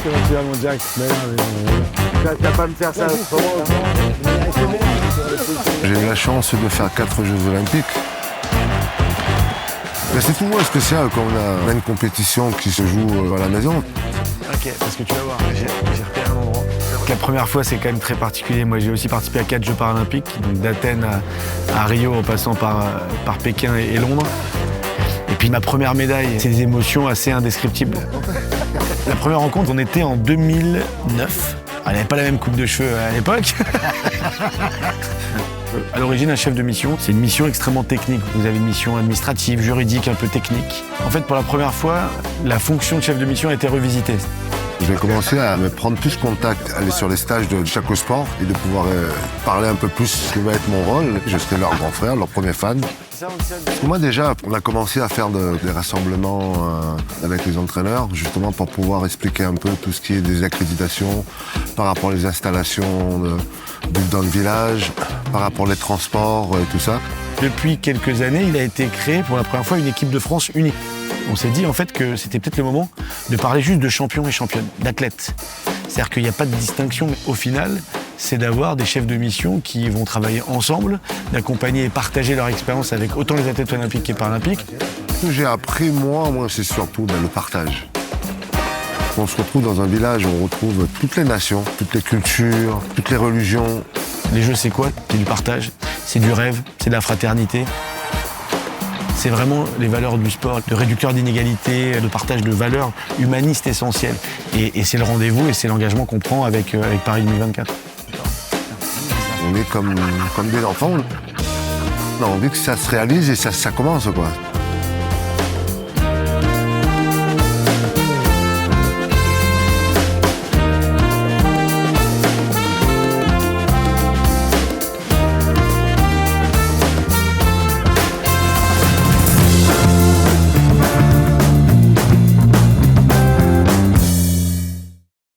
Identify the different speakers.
Speaker 1: comment tu vas, mon Jack? Tu vas pas me faire ça autrement.
Speaker 2: J'ai eu la chance de faire 4 Jeux Olympiques. Mais c'est tout spécial quand on a une compétition qui se joue à la maison.
Speaker 3: Ok, parce que tu vas voir, j'ai repéré un endroit. La première fois, c'est quand même très particulier. Moi, j'ai aussi participé à 4 Jeux paralympiques, donc d'Athènes à Rio, en passant par Pékin et Londres. Et puis ma première médaille, c'est des émotions assez indescriptibles. La première rencontre, on était en 2009. Elle n'avait pas la même coupe de cheveux à l'époque. À l'origine, un chef de mission, c'est une mission extrêmement technique. Vous avez une mission administrative, juridique, un peu technique. En fait, pour la première fois, la fonction de chef de mission a été revisitée.
Speaker 2: J'ai commencé à me prendre plus contact, aller sur les stages de chaque sport et de pouvoir parler un peu plus de ce que va être mon rôle. Je serai leur grand frère, leur premier fan. Moi déjà, on a commencé à faire des rassemblements avec les entraîneurs, justement pour pouvoir expliquer un peu tout ce qui est des accréditations par rapport aux installations dans le village, par rapport aux transports et tout ça.
Speaker 3: Depuis quelques années, il a été créé pour la première fois une équipe de France unique. On s'est dit en fait que c'était peut-être le moment de parler juste de champions et championnes, d'athlètes. C'est-à-dire qu'il n'y a pas de distinction, mais au final, c'est d'avoir des chefs de mission qui vont travailler ensemble, d'accompagner et partager leur expérience avec autant les athlètes olympiques et paralympiques.
Speaker 2: Ce que j'ai appris, moi, c'est surtout le partage. On se retrouve dans un village où on retrouve toutes les nations, toutes les cultures, toutes les religions.
Speaker 3: Les jeux, c'est quoi? C'est du partage, c'est du rêve, c'est de la fraternité. C'est vraiment les valeurs du sport, de réducteur d'inégalités, de partage de valeurs humanistes essentielles. Et c'est le rendez-vous et c'est l'engagement qu'on prend avec Paris 2024.
Speaker 2: On est comme des enfants. On a envie que ça se réalise et ça commence, quoi.